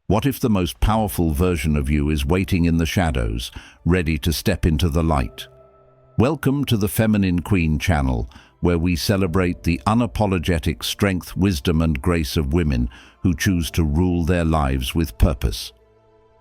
What if the most powerful version of you is waiting in the shadows, ready to step into the light? Welcome to the Feminine Queen channel, where we celebrate the unapologetic strength, wisdom, and grace of women who choose to rule their lives with purpose.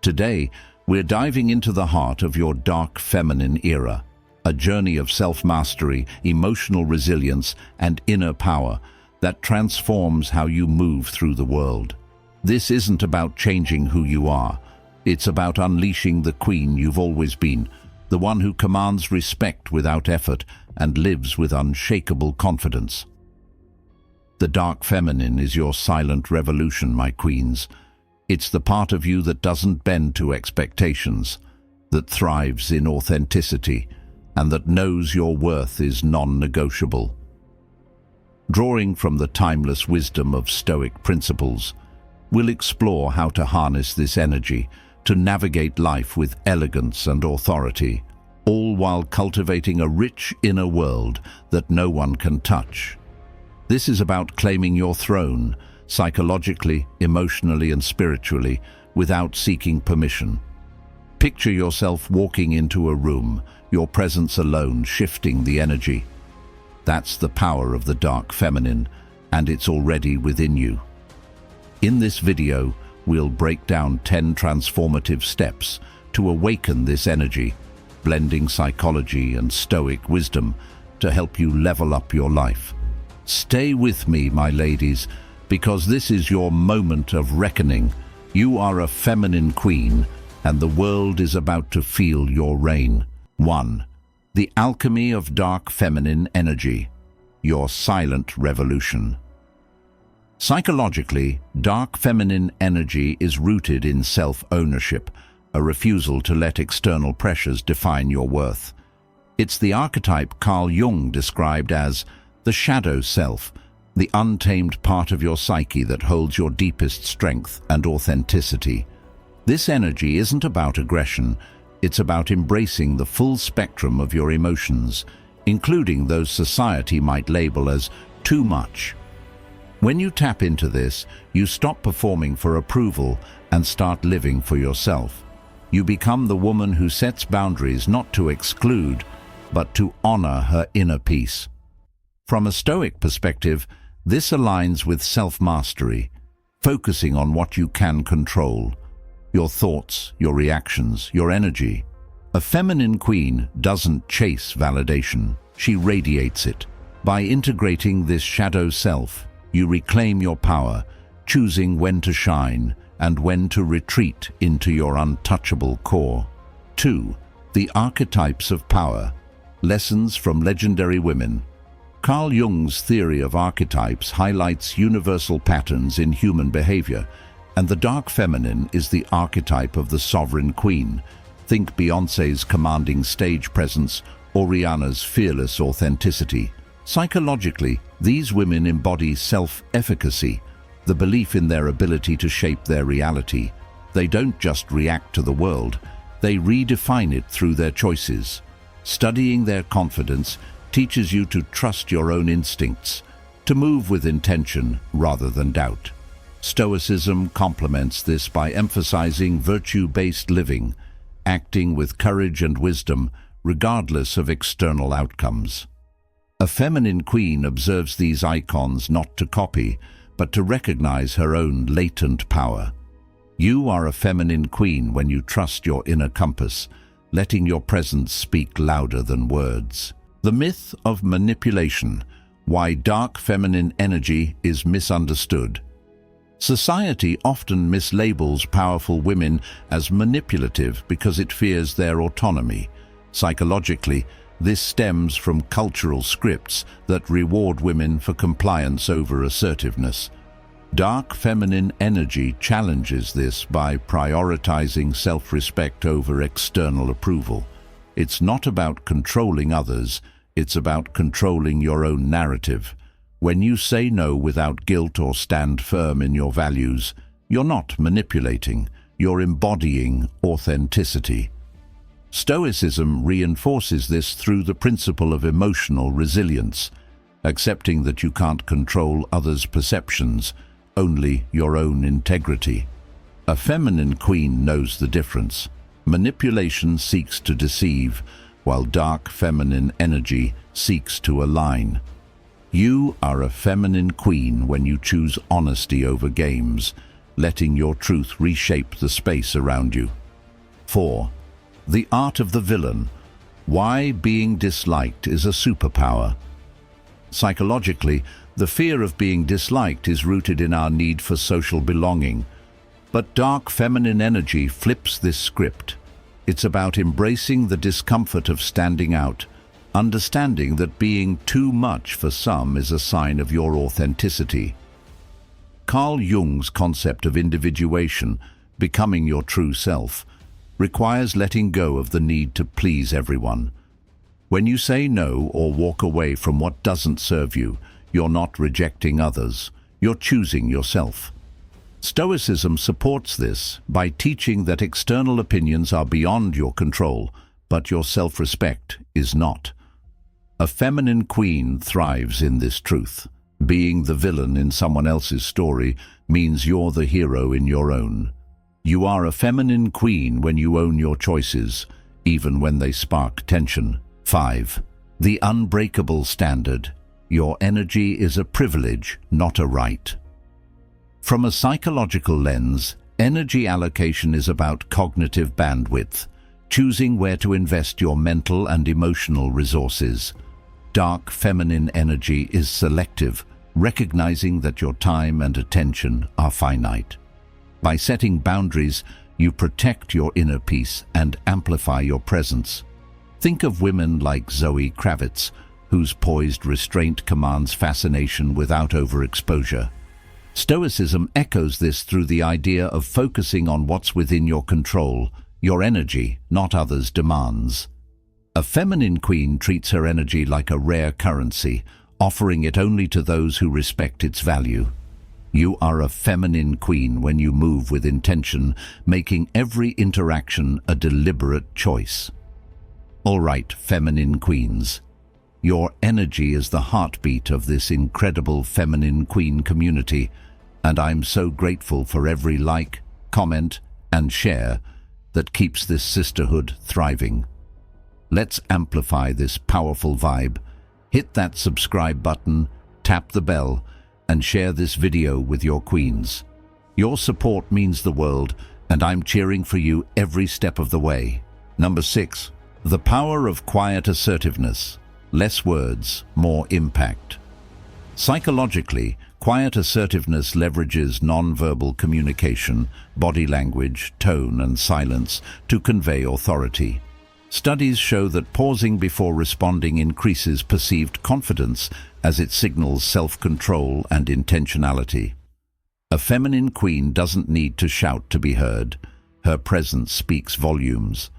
Today, we're diving into the heart of your dark feminine era, a journey of self-mastery, emotional resilience, and inner power that transforms how you move through the world. This isn't about changing who you are. It's about unleashing the queen you've always been, the one who commands respect without effort and lives with unshakable confidence. The dark feminine is your silent revolution, my queens. It's the part of you that doesn't bend to expectations, that thrives in authenticity, and that knows your worth is non-negotiable. Drawing from the timeless wisdom of Stoic principles, we'll explore how to harness this energy to navigate life with elegance and authority, all while cultivating a rich inner world that no one can touch. This is about claiming your throne, psychologically, emotionally, and spiritually, without seeking permission. Picture yourself walking into a room, your presence alone shifting the energy. That's the power of the dark feminine, and it's already within you. In this video, we'll break down 10 transformative steps to awaken this energy, blending psychology and Stoic wisdom to help you level up your life. Stay with me, my ladies, because this is your moment of reckoning. You are a feminine queen, and the world is about to feel your reign. 1. The alchemy of dark feminine energy, your silent revolution. Psychologically, dark feminine energy is rooted in self-ownership, a refusal to let external pressures define your worth. It's the archetype Carl Jung described as the shadow self, the untamed part of your psyche that holds your deepest strength and authenticity. This energy isn't about aggression, it's about embracing the full spectrum of your emotions, including those society might label as too much. When you tap into this, you stop performing for approval and start living for yourself. You become the woman who sets boundaries not to exclude, but to honor her inner peace. From a Stoic perspective, this aligns with self-mastery, focusing on what you can control: your thoughts, your reactions, your energy. A feminine queen doesn't chase validation, she radiates it. By integrating this shadow self, you reclaim your power, choosing when to shine and when to retreat into your untouchable core. 2. The archetypes of power. Lessons from legendary women. Carl Jung's theory of archetypes highlights universal patterns in human behavior, and the dark feminine is the archetype of the sovereign queen. Think Beyoncé's commanding stage presence or Rihanna's fearless authenticity. Psychologically, these women embody self-efficacy, the belief in their ability to shape their reality. They don't just react to the world, they redefine it through their choices. Studying their confidence teaches you to trust your own instincts, to move with intention rather than doubt. Stoicism complements this by emphasizing virtue-based living, acting with courage and wisdom, regardless of external outcomes. A feminine queen observes these icons not to copy, but to recognize her own latent power. You are a feminine queen when you trust your inner compass, letting your presence speak louder than words. The myth of manipulation: why dark feminine energy is misunderstood. Society often mislabels powerful women as manipulative because it fears their autonomy. Psychologically, this stems from cultural scripts that reward women for compliance over assertiveness. Dark feminine energy challenges this by prioritizing self-respect over external approval. It's not about controlling others, it's about controlling your own narrative. When you say no without guilt or stand firm in your values, you're not manipulating, you're embodying authenticity. Stoicism reinforces this through the principle of emotional resilience, accepting that you can't control others' perceptions, only your own integrity. A feminine queen knows the difference. Manipulation seeks to deceive, while dark feminine energy seeks to align. You are a feminine queen when you choose honesty over games, letting your truth reshape the space around you. 4. The art of the villain. Why being disliked is a superpower. Psychologically, the fear of being disliked is rooted in our need for social belonging. But dark feminine energy flips this script. It's about embracing the discomfort of standing out, understanding that being too much for some is a sign of your authenticity. Carl Jung's concept of individuation, becoming your true self, requires letting go of the need to please everyone. When you say no or walk away from what doesn't serve you, you're not rejecting others, you're choosing yourself. Stoicism supports this by teaching that external opinions are beyond your control, but your self-respect is not. A feminine queen thrives in this truth. Being the villain in someone else's story means you're the hero in your own. You are a feminine queen when you own your choices, even when they spark tension. 5. The unbreakable standard. Your energy is a privilege, not a right. From a psychological lens, energy allocation is about cognitive bandwidth, choosing where to invest your mental and emotional resources. Dark feminine energy is selective, recognizing that your time and attention are finite. By setting boundaries, you protect your inner peace and amplify your presence. Think of women like Zoe Kravitz, whose poised restraint commands fascination without overexposure. Stoicism echoes this through the idea of focusing on what's within your control, your energy, not others' demands. A feminine queen treats her energy like a rare currency, offering it only to those who respect its value. You are a feminine queen when you move with intention, making every interaction a deliberate choice. All right, feminine queens. Your energy is the heartbeat of this incredible feminine queen community, and I'm so grateful for every like, comment, and share that keeps this sisterhood thriving. Let's amplify this powerful vibe. Hit that subscribe button, tap the bell, and share this video with your queens. Your support means the world, and I'm cheering for you every step of the way. Number 6. The power of quiet assertiveness. Less words, more impact. Psychologically, quiet assertiveness leverages non-verbal communication, body language, tone, and silence to convey authority. Studies show that pausing before responding increases perceived confidence as it signals self-control and intentionality. A feminine queen doesn't need to shout to be heard. Her presence speaks volumes.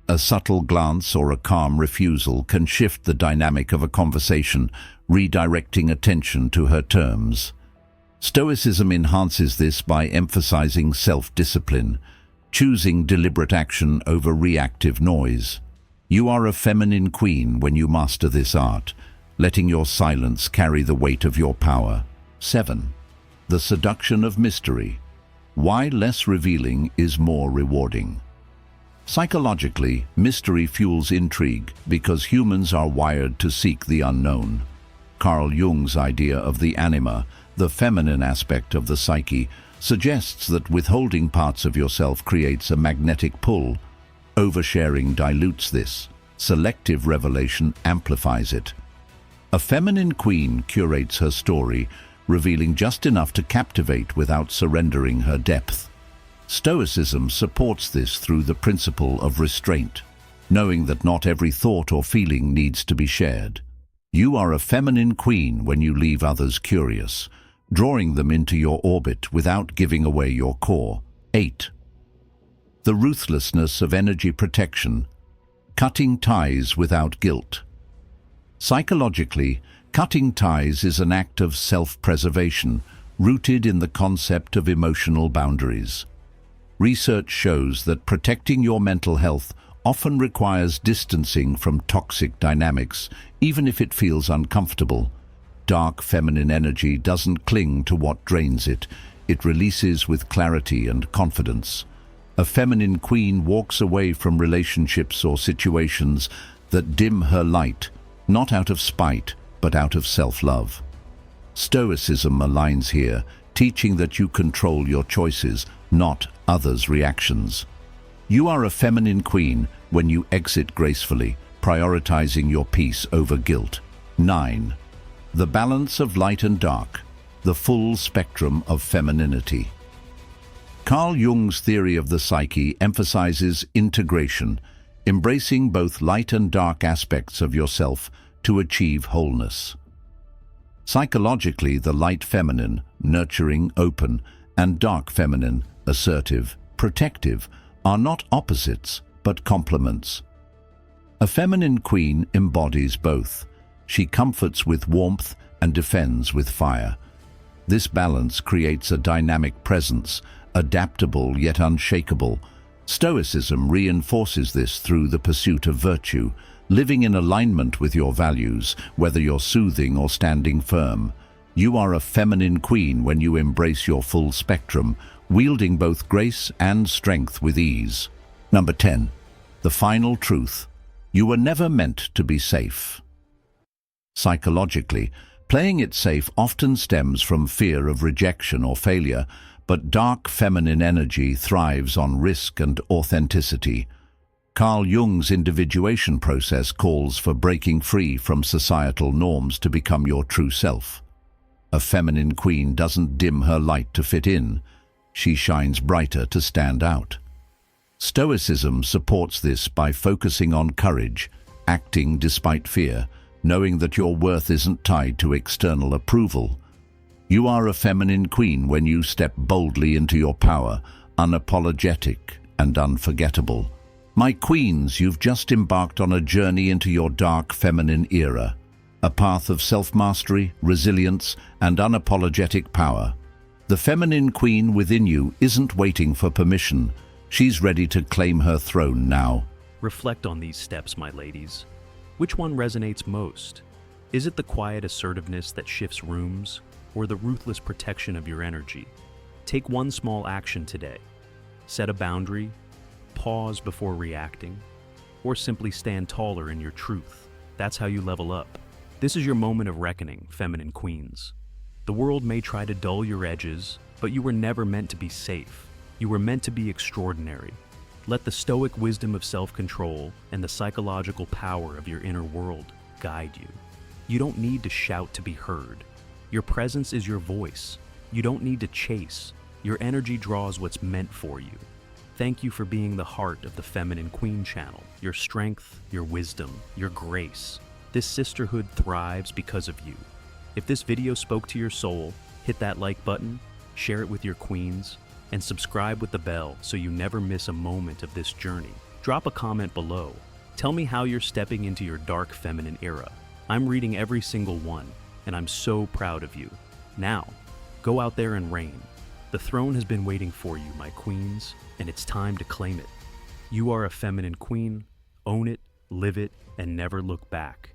A subtle glance or a calm refusal can shift the dynamic of a conversation, redirecting attention to her terms. Stoicism enhances this by emphasizing self-discipline, choosing deliberate action over reactive noise. You are a feminine queen when you master this art, letting your silence carry the weight of your power. 7. The seduction of mystery. Why less revealing is more rewarding. Psychologically, mystery fuels intrigue because humans are wired to seek the unknown. Carl Jung's idea of the anima, the feminine aspect of the psyche, suggests that withholding parts of yourself creates a magnetic pull. Oversharing dilutes this. Selective revelation amplifies it. A feminine queen curates her story, revealing just enough to captivate without surrendering her depth. Stoicism supports this through the principle of restraint, knowing that not every thought or feeling needs to be shared. You are a feminine queen when you leave others curious, drawing them into your orbit without giving away your core. 8. The ruthlessness of energy protection. Cutting ties without guilt. Psychologically, cutting ties is an act of self-preservation, rooted in the concept of emotional boundaries. Research shows that protecting your mental health often requires distancing from toxic dynamics, even if it feels uncomfortable. Dark feminine energy doesn't cling to what drains it. it releases with clarity and confidence. A feminine queen walks away from relationships or situations that dim her light, not out of spite, but out of self-love. Stoicism aligns here, teaching that you control your choices, not others' reactions. You are a feminine queen when you exit gracefully, prioritizing your peace over guilt. 9. The balance of light and dark, the full spectrum of femininity. Carl Jung's theory of the psyche emphasizes integration, embracing both light and dark aspects of yourself to achieve wholeness. Psychologically, the light feminine, nurturing, open, and dark feminine, assertive, protective, are not opposites, but complements. A feminine queen embodies both. She comforts with warmth and defends with fire. This balance creates a dynamic presence, adaptable yet unshakable. Stoicism reinforces this through the pursuit of virtue, living in alignment with your values, whether you're soothing or standing firm. You are a feminine queen when you embrace your full spectrum, wielding both grace and strength with ease. Number 10. The final truth. You were never meant to be safe. Psychologically, playing it safe often stems from fear of rejection or failure, but dark feminine energy thrives on risk and authenticity. Carl Jung's individuation process calls for breaking free from societal norms to become your true self. A feminine queen doesn't dim her light to fit in. She shines brighter to stand out. Stoicism supports this by focusing on courage, acting despite fear, knowing that your worth isn't tied to external approval. You are a feminine queen when you step boldly into your power, unapologetic and unforgettable. My queens, you've just embarked on a journey into your dark feminine era, a path of self-mastery, resilience, and unapologetic power. The feminine queen within you isn't waiting for permission. She's ready to claim her throne now. Reflect on these steps, my ladies. Which one resonates most? Is it the quiet assertiveness that shifts rooms, or the ruthless protection of your energy? Take one small action today. Set a boundary, pause before reacting, or simply stand taller in your truth. That's how you level up. This is your moment of reckoning, feminine queens. The world may try to dull your edges, but you were never meant to be safe. You were meant to be extraordinary. Let the stoic wisdom of self-control and the psychological power of your inner world guide you. You don't need to shout to be heard. Your presence is your voice. You don't need to chase. Your energy draws what's meant for you. Thank you for being the heart of the Feminine Queen channel. Your strength, your wisdom, your grace. This sisterhood thrives because of you. If this video spoke to your soul, hit that like button, share it with your queens, and subscribe with the bell so you never miss a moment of this journey. Drop a comment below. Tell me how you're stepping into your dark feminine era. I'm reading every single one, and I'm so proud of you. Now, go out there and reign. The throne has been waiting for you, my queens, and it's time to claim it. You are a feminine queen. Own it, live it, and never look back.